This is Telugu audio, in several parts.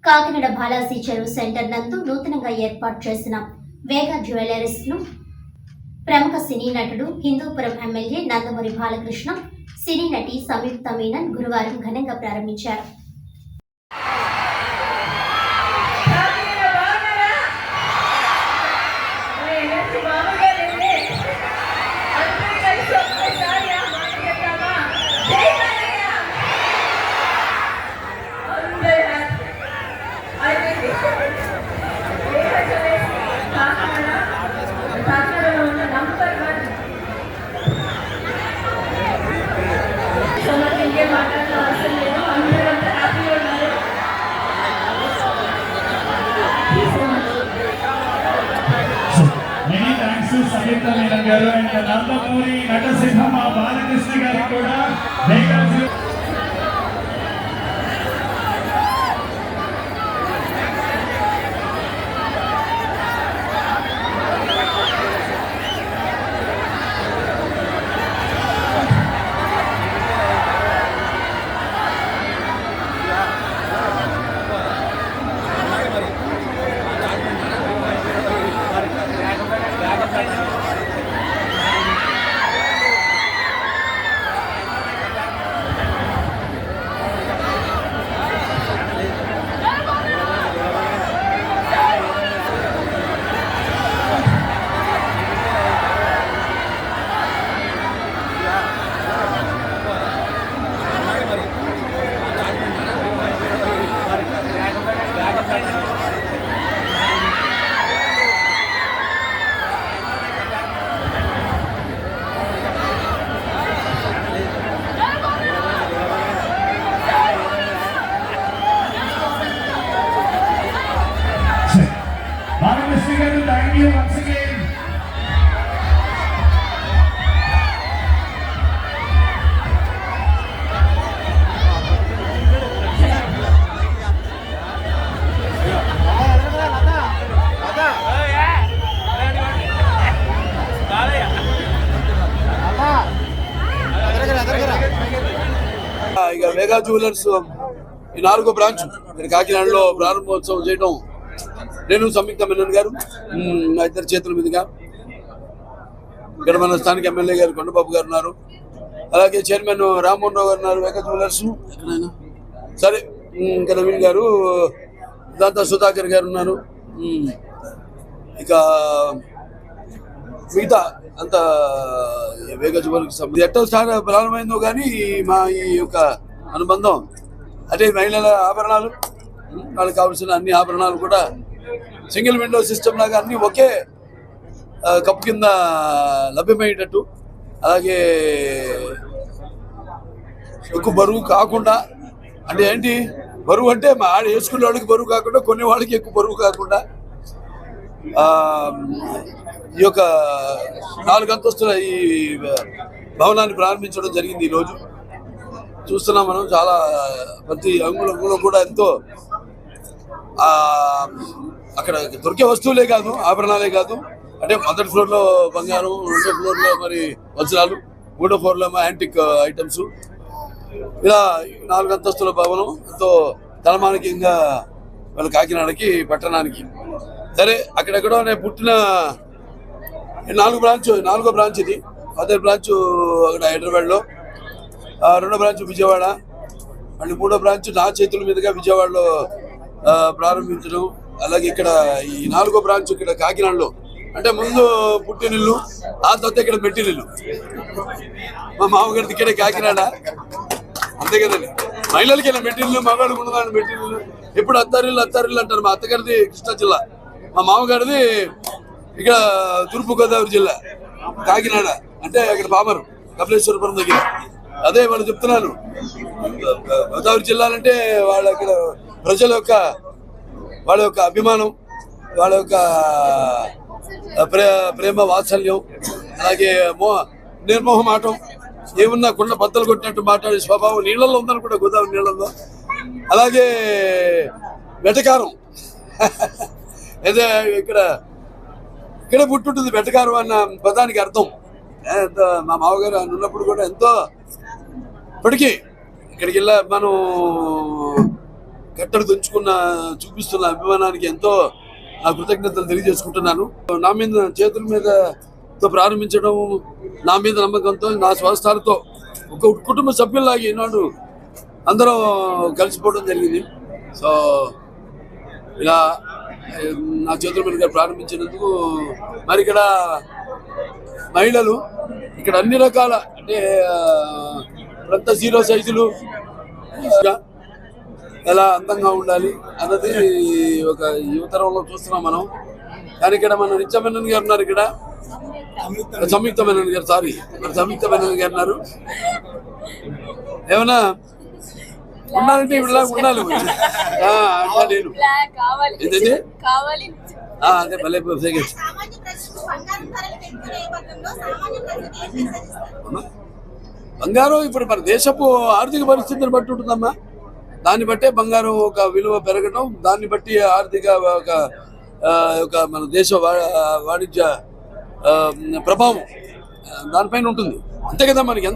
కాకినాడ బాలాజీ చెరువు సెంటర్ నందు నూతనంగా ఏర్పాటు చేసిన వేగ జ్యువెలర్స్ ను ప్రముఖ సినీ నటుడు హిందూపురం ఎమ్మెల్యే నందమూరి బాలకృష్ణ, సినీ నటి సంయుక్త మీనన్ గురువారం ఘనంగా ప్రారంభించారు. సంయుక్త మీనన్ గారు అండ్ నందమూరి నటసింహ బాలకృష్ణ గారు కూడా thank you once again. ఇక వేగా జ్యువెలర్స్ ఈ 4వ బ్రాంచ్ ఇక్కడ కాకినాడలో ప్రారంభోత్సవం చేయడం నేను సంయుక్త మీనన్ గారు నా ఇద్దరు చేతుల మీదుగా ఇక్కడ మన స్థానిక ఎమ్మెల్యే గారు కొండబాబు గారు ఉన్నారు, అలాగే చైర్మన్ రామ్మోహన్ రావు గారు ఉన్నారు వేగా జ్యువెలర్స్, సరే ఇంకా నవీన్ గారు, దాంతో సుధాకర్ గారు ఉన్నారు, ఇక మిగతా అంత వేగా జ్యువెలర్స్ ఎట్టో ప్రారంభమైందో కానీ మా ఈ యొక్క అనుబంధం అంటే మహిళల ఆభరణాలు, వాళ్ళకి కావాల్సిన అన్ని ఆభరణాలు కూడా సింగిల్ విండో సిస్టమ్ లాగా అన్ని ఒకే కప్పు కింద లభ్యమయ్యేటట్టు, అలాగే ఎక్కువ బరువు కాకుండా, అంటే ఏంటి బరువు అంటే మా ఆడ వేసుకునే వాళ్ళకి బరువు కాకుండా కొన్ని వాళ్ళకి ఎక్కువ బరువు కాకుండా ఈ యొక్క 4 అంతస్తుల ఈ భవనాన్ని ప్రారంభించడం జరిగింది. ఈరోజు చూస్తున్నాం మనం, చాలా ప్రతి అంగుళంలో కూడా ఎంతో అక్కడ దొరికే వస్తువులే కాదు, ఆభరణాలే కాదు, అంటే మొదటి ఫ్లోర్లో బంగారం, 2వ ఫ్లోర్లో మరి వజ్రాలు, 3వ ఫ్లోర్లో యాంటిక్ ఐటమ్స్, ఇలా 4 అంతస్తుల భవనం ఎంతో తలమానికంగా వాళ్ళ కాకినాడకి పట్టణానికి. సరే అక్కడెక్కడో నేను పుట్టిన 4వ బ్రాంచ్ ఇది. మొదటి బ్రాంచ్ అక్కడ హైదరాబాద్లో, 2వ బ్రాంచ్ విజయవాడ, మళ్ళీ 3వ బ్రాంచ్ నా చేతుల మీదుగా విజయవాడలో ప్రారంభించడం, అలాగే ఇక్కడ ఈ 4వ బ్రాంచ్ ఇక్కడ కాకినాడలో, అంటే ముందు పుట్టినిల్లు, ఆ తర్వాత ఇక్కడ మెట్టినిల్లు. మా మామగారిది ఇక్కడే కాకినాడ, అంతే కదండి. మహిళలకి ఇలా మెట్టినిల్లు, మగవాడికి ఉండదండి మెట్టినిల్లు. ఎప్పుడు అత్తారిల్లు అంటారు. మా అత్తగారిది కృష్ణా జిల్లా, మా మామగారిది ఇక్కడ తూర్పుగోదావరి జిల్లా కాకినాడ, అంటే అక్కడ పామరు కపిలేశ్వరపురం దగ్గర. అదే వాళ్ళు చెప్తున్నాను, గోదావరి జిల్లాలంటే వాళ్ళ ఇక్కడ ప్రజల యొక్క వాళ్ళ యొక్క అభిమానం, వాళ్ళ యొక్క ప్రేమ వాత్సల్యం, అలాగే నిర్మోహమాటం, ఏమున్నా కుండ బద్దలు కొట్టినట్టు మాట్లాడే స్వభావం నీళ్ళల్లో ఉందని కూడా, గోదావరి నీళ్ళల్లో. అలాగే వెటకారం, అదే ఇక్కడ పుట్టుంటుంది వెటకారం అన్న పదానికి అర్థం. మా మామగారు ఉన్నప్పుడు కూడా ఎంతో ఇప్పటికీ ఇక్కడికి వెళ్ళా మనం కట్టడి దంచుకున్న చూపిస్తున్న అభిమానానికి ఎంతో నా కృతజ్ఞతలు తెలియజేసుకుంటున్నాను. నా మీద చేతుల మీద ప్రారంభించడం, నా మీద నమ్మకంతో, నా స్వస్థాలతో ఒక కుటుంబ సభ్యుల్లాగా ఈనాడు అందరం కలిసిపోవడం జరిగింది. సో ఇలా నా చేతుల మీదుగా ప్రారంభించినందుకు మరి ఇక్కడ మహిళలు ఇక్కడ అన్ని రకాల అంటే అంత 0 సైజులు ఎలా అందంగా ఉండాలి అన్నది ఒక యువతరంలో చూస్తున్నాం మనం. కానీ ఇక్కడ మన నిత్య మెనన్ గారు ఉన్నారు, ఇక్కడ సంయుక్త మెనన్ గారు, సంయుక్త మెనన్ గారు ఉన్నారు. ఏమన్నా ఉండాలంటే ఇప్పుడు ఉండాలి నేను ఏంటంటే అదే భలే బంగారం ఇప్పుడు మన దేశపు ఆర్థిక పరిస్థితిని బట్టి ఉంటుందమ్మా. దాన్ని బట్టే బంగారం ఒక విలువ పెరగడం, దాన్ని బట్టి ఆర్థిక ఒక మన దేశ వాణిజ్య ప్రభావం దానిపైన ఉంటుంది. అంతే కదా, మనకి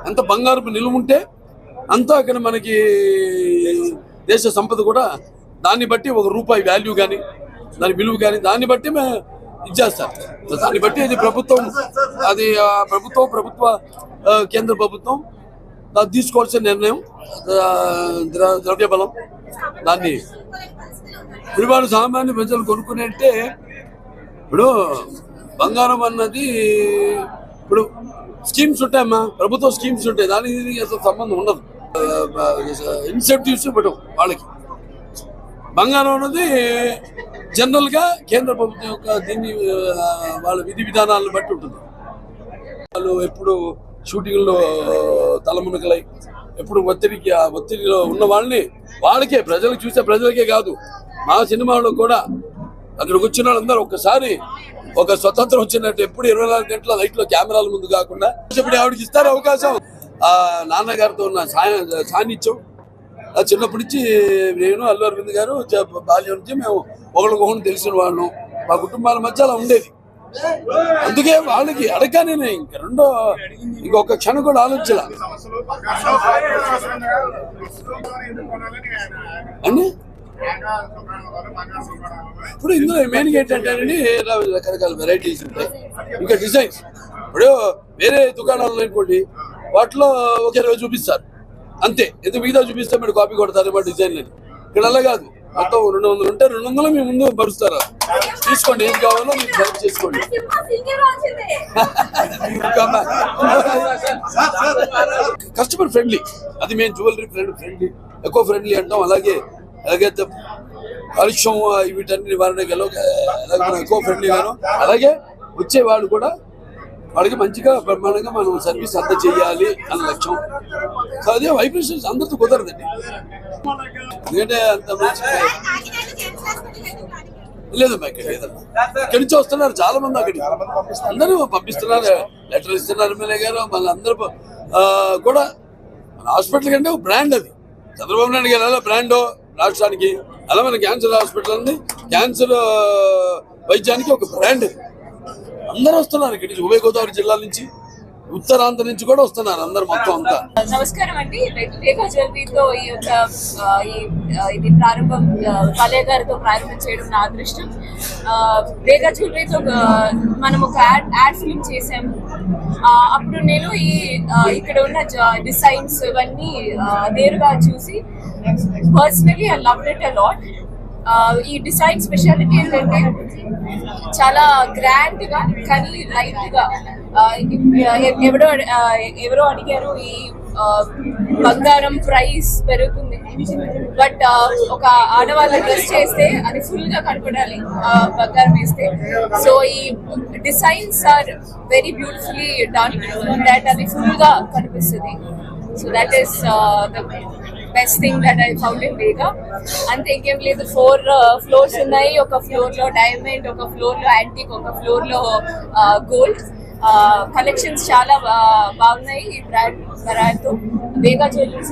ఎంత బంగారం నిలువ ఉంటే అంతా అక్కడ మనకి దేశ సంపద కూడా దాన్ని బట్టి ₹1 వాల్యూ కానీ దాని విలువ కానీ దాన్ని బట్టి ఇచ్చేస్తారు. దాన్ని బట్టి అది ప్రభుత్వం కేంద్ర ప్రభుత్వం తీసుకోవాల్సిన నిర్ణయం, ద్రవ్య బలం. దాన్ని ఇవాళ సామాన్య ప్రజలు కొనుక్కునే అంటే ఇప్పుడు బంగారం అన్నది ఇప్పుడు స్కీమ్స్ ఉంటాయమ్మా, ప్రభుత్వ స్కీమ్స్ ఉంటాయి, దానికి అసలు సంబంధం ఉండదు. ఇన్సెంటివ్స్ ఇవ్వడం వాళ్ళకి. బంగారం అన్నది జనరల్ గా కేంద్ర ప్రభుత్వం యొక్క దీన్ని వాళ్ళ విధి విధానాలను బట్టి ఉంటుంది. వాళ్ళు ఎప్పుడు షూటింగ్లో తలమునకలై ఎప్పుడు ఒత్తిడిలో ఉన్న వాళ్ళకే ప్రజలకు చూసే ప్రజలకే కాదు, మా సినిమాలో కూడా అక్కడికి వచ్చిన వాళ్ళందరూ ఒక్కసారి ఒక స్వతంత్రం వచ్చినట్టు ఎప్పుడు 24 గంటల లైట్లో కెమెరాల ముందు కాకుండా ఇప్పుడు ఆవిడకి ఇస్తారు అవకాశం. ఆ నాన్నగారితో ఉన్న సాన్నిధ్యం చిన్నప్పటి నుంచి నేను అల్లు అరవింద్ గారు బాల్యం నుంచి మేము ఒకరికొకరు తెలిసిన వాళ్ళు, మా కుటుంబాల మధ్య అలా ఉండేది. అందుకే వాళ్ళకి అడగానే ఇంకొక క్షణం కూడా ఆలోచించాల అని. ఇప్పుడు ఇందులో మెయిన్ ఏంటంటే రకరకాల వెరైటీస్ ఉంటాయి, ఇంకా డిజైన్స్. ఇప్పుడు వేరే దుకాణాల్లో అనుకోండి వాటిలో ఒకే రోజు చూపిస్తారు అంతే, ఎందుకు మిగతా చూపిస్తే మీరు కాపీ కొడతారు మా డిజైన్లని. ఇక్కడ అలా కాదు, మొత్తం 200 ఉంటే 200 మీ ముందు పరుస్తారా, తీసుకోండి, ఏది కావాలో మీరు సెలెక్ట్ చేసుకోండి. కస్టమర్ ఫ్రెండ్లీ, అది మేము జ్యువెలరీ ఫ్రెండ్లీ, ఎకో ఫ్రెండ్లీ అంటాం. అలాగే కాలుష్యం వీటన్ని నివారణకి ఎకో ఫ్రెండ్లీగాను, అలాగే వచ్చేవాళ్ళు కూడా వాళ్ళకి మంచిగా బ్రహ్మాండంగా మనం సర్వీస్ చేయాలి అన్న లక్ష్యం. సో అదే వైబ్రేషన్స్ అందరితో కుదరదండి, ఎందుకంటే అంత మంచి లేదమ్మా. ఇక్కడ లేదమ్మా, ఇక్కడి నుంచి వస్తున్నారు చాలా మంది, అక్కడికి అందరూ పంపిస్తున్నారు, లెటర్ ఇస్తున్నారు. ఎమ్మెల్యే గారు మళ్ళీ అందరూ కూడా మన హాస్పిటల్ కంటే ఒక బ్రాండ్ అది. చంద్రబాబు నాయుడు గారు ఎలా బ్రాండో రాష్ట్రానికి, అలా మన క్యాన్సర్ హాస్పిటల్ ఉంది, క్యాన్సర్ వైద్యానికి ఒక బ్రాండ్. అందరూ వస్తున్నారు ఇక్కడి నుంచి, ఉభయ గోదావరి జిల్లాల నుంచి, ఉత్తరాంధ్ర నుంచి కూడా వస్తున్నారు అందరు మొత్తం అంతా. నమస్కారం అండి. వేగా జ్యువెలరీతో ఇది ప్రారంభం బాలయ్య గారితో ప్రారంభం చేయడం నా అదృష్టం. వేగా జ్యువెలరీతో మనం ఒక యాడ్ ఫిల్మ్ చేసాము. అప్పుడు నేను ఇక్కడ ఉన్న డిజైన్స్ ఇవన్నీ నేరుగా చూసి personally I loved it a lot. ఈ డిజైన్ స్పెషాలిటీ ఏంటంటే చాలా గ్రాండ్ గా కానీ లైట్ గా. ఎవరో అడిగారు ఈ బంగారం ప్రైస్ పెరుగుతుంది, బట్ ఒక ఆడవాళ్ళ డ్రెస్ చేస్తే అది ఫుల్ గా కనపడాలి బంగారం వేస్తే. సో ఈ designs are very beautifully done that అది ఫుల్ గా కనిపిస్తుంది. So that is the best thing that I found in Vega. అంతే, ఇంకేం లేదు. 4 ఫ్లోర్స్ ఉన్నాయి. ఒక ఫ్లోర్ లో డైమండ్, ఒక ఫ్లోర్ లో యాంటిక్, ఒక ఫ్లోర్ లో గోల్డ్. కలెక్షన్స్ చాలా బాగున్నాయి ఈ బ్రాండ్ తో. వేగా జ్యువెలర్స్